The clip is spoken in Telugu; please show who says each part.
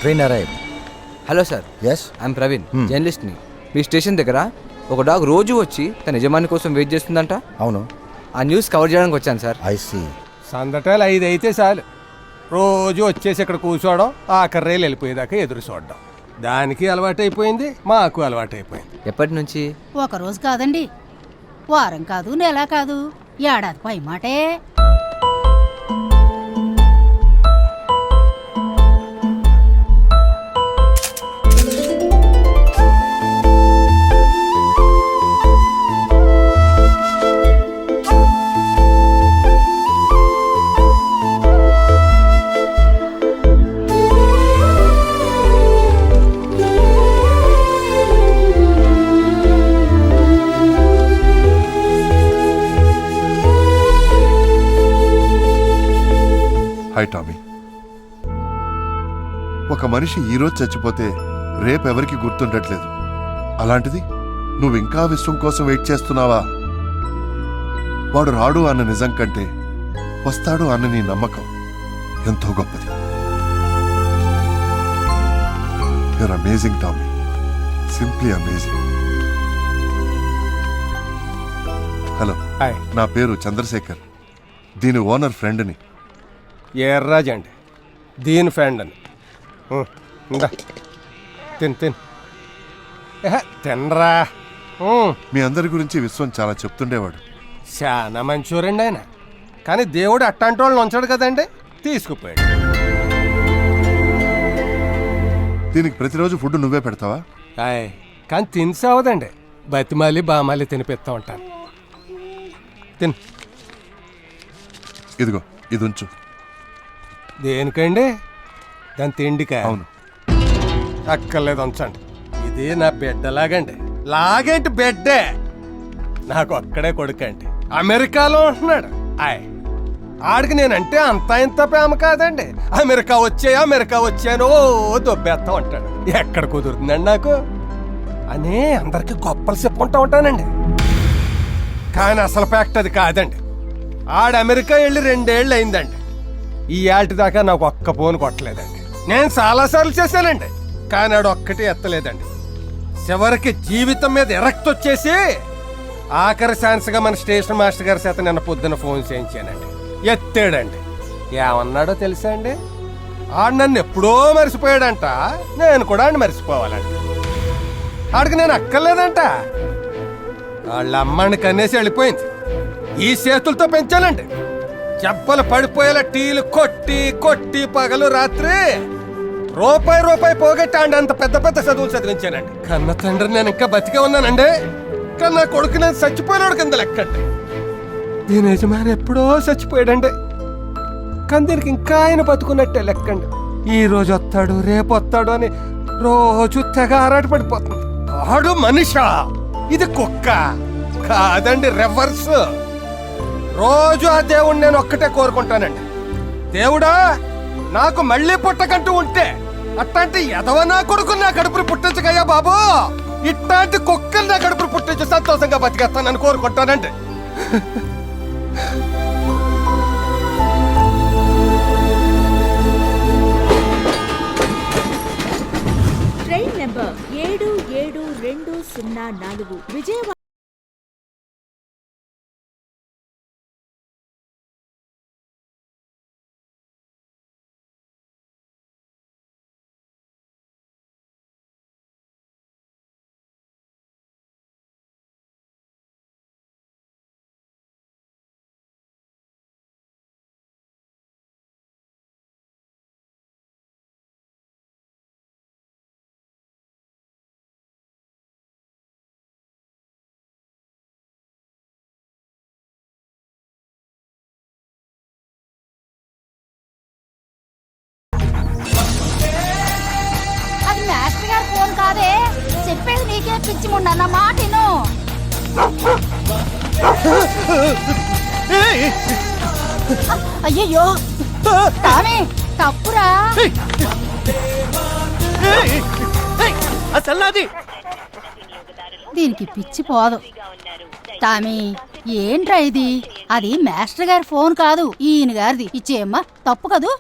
Speaker 1: Train arrive.
Speaker 2: Hello sir,
Speaker 1: yes,
Speaker 2: I'm Praveen, జర్నలిస్ట్ని. మీ స్టేషన్ దగ్గర ఒక డాగ్ రోజు వచ్చి తన యజమాని కోసం వెయిట్ చేస్తుందంట.
Speaker 1: అవును.
Speaker 2: ఆ న్యూస్ కవర్ చేయడానికి వచ్చాను సార్.
Speaker 1: I see.
Speaker 3: సందటాలు 5 అయితే చాలు. రోజు వచ్చేసి ఇక్కడ కూర్చోవడం, ఆ కర్రేలు వెళ్ళిపోయేదాకా ఎదురు చూడడం. దానికి అలవాటైపోయింది, మాకు అలవాటైపోయింది.
Speaker 2: ఎప్పటి నుంచి?
Speaker 4: ఒక రోజు కాదండి, వారం కాదు, నెల కాదు, ఏడాది పై మాటే.
Speaker 5: Hi Tommy. ఒక మనిషి ఈరోజు చచ్చిపోతే రేపెవరికి గుర్తుండట్లేదు. అలాంటిది నువ్వు ఇంకా విశ్వం కోసం వెయిట్ చేస్తున్నావా? వాడు రాడు అన్న నిజం కంటే వస్తాడు అన్న నీ నమ్మకం ఎంతో గొప్పది. You're amazing Tommy, simply amazing. Hello,
Speaker 3: hi.
Speaker 5: నా పేరు చంద్రశేఖర్, దీని ఓనర్ ఫ్రెండ్ని.
Speaker 3: ఎర్రాజ్ అండి, దీని ఫ్రెండ్ అని. ఇందా తిన్ తినరా.
Speaker 5: మీ అందరి గురించి విశ్వం చాలా చెప్తుండేవాడు.
Speaker 3: చాలా మంచోరండి ఆయన, కానీ దేవుడు అట్టాంటి వాళ్ళని ఉంచాడు కదండి, తీసుకుపోయాడు.
Speaker 5: దీనికి ప్రతిరోజు ఫుడ్ నువ్వే పెడతావా?
Speaker 3: హాయ్, కానీ తినిసావదండి, బతిమాలి బామాలి తినిపిస్తా ఉంటాను. తిన్.
Speaker 5: ఇదిగో ఇది ఉంచు.
Speaker 3: దేనికండి? దాని తిండికా?
Speaker 5: అవును.
Speaker 3: అక్కర్లేదు, ఉంచండి. ఇది నా బిడ్డ లాగండి. లాగేంటి బిడ్డే, నాకు ఒక్కడే కొడుకండి, అమెరికాలో ఉంటున్నాడు. ఆడికి నేనంటే అంత ఇంత ప్రేమ కాదండి. అమెరికా వచ్చాను దొబ్బేస్తా ఉంటాడు. ఎక్కడ కుదురుతుందండి నాకు అని అందరికి గొప్పలు చెప్పుకుంటా ఉంటానండి. కానీ అసలు ఫ్యాక్ట్ అది కాదండి. ఆడు అమెరికా వెళ్ళి 2 ఏళ్ళు అయిందండి. ఈ ఏటి దాకా నాకు ఒక్క ఫోన్ కొట్టలేదండి. నేను చాలాసార్లు చేశానండి, కానీ ఆడు ఒక్కటి ఎత్తలేదండి. చివరికి జీవితం మీద ఎరక్ట్ వచ్చేసి ఆఖరి ఛాన్స్గా మన స్టేషన్ మాస్టర్ గారి చేత నిన్న పొద్దున్న ఫోన్ చేయించానండి. ఎత్తాడండి. ఏమన్నాడో తెలుసా అండి? ఆడు నన్ను ఎప్పుడో మర్చిపోయాడంట, నేను కూడా ఆడిని మర్చిపోవాలంట. ఆడికి నేను అక్కర్లేదంట, వాళ్ళ అమ్మని కన్నేసి వెళ్ళిపోయింది. ఈ చేతులతో పెంచాలండి. చెప్పలు పడిపోయేలా టీలు కొట్టి కొట్టి పగలు రాత్రి రూపాయి పోగొట్టాండి. అంత పెద్ద పెద్ద చదువులు చదివించానండి. కన్న తండ్రి నేను ఇంకా బతికే ఉన్నానండి, కానీ నా కొడుకు నేను చచ్చిపోయినాడు కింద లెక్కండి. దీని యజమాని ఎప్పుడో చచ్చిపోయాడండి, కానీ దీనికి ఇంకా ఆయన బతుకున్నట్టే లెక్కండి. ఈ రోజు వస్తాడు, రేపు వస్తాడు అని రోజు తెగ ఆరాట పడిపోతుంది. ఆడు మనిషా, ఇది కుక్క కాదండి, రివర్స్. రోజు ఆ దేవుణ్ణి నేను ఒక్కటే కోరుకుంటానండి. దేవుడా, నాకు మళ్ళీ పుట్టకంటూ ఉంటే అట్లాంటి ఎదవ నా కొడుకు నా కడుపును పుట్టించగయ్యా బాబు. ఇట్లాంటి కుక్కలు నా కడుపును పుట్టించి సంతోషంగా బతికేస్తానని కోరుకుంటానండి.
Speaker 6: ట్రైన్ నెంబర్ 770204 విజయవాడ
Speaker 4: మాస్టర్ గారు ఫోన్ కాదే, చెప్పేది నీకే పిచ్చి ముండన్న మాటిను. అయ్యయ్యో టామీ, తప్పురా. దీనికి పిచ్చి పోదు. టామీ, ఏంట్రా ఇది? అది మాస్టర్ గారి ఫోన్ కాదు, ఈయన గారిది. ఇచ్చేయమ్మా, తప్పు కదూ.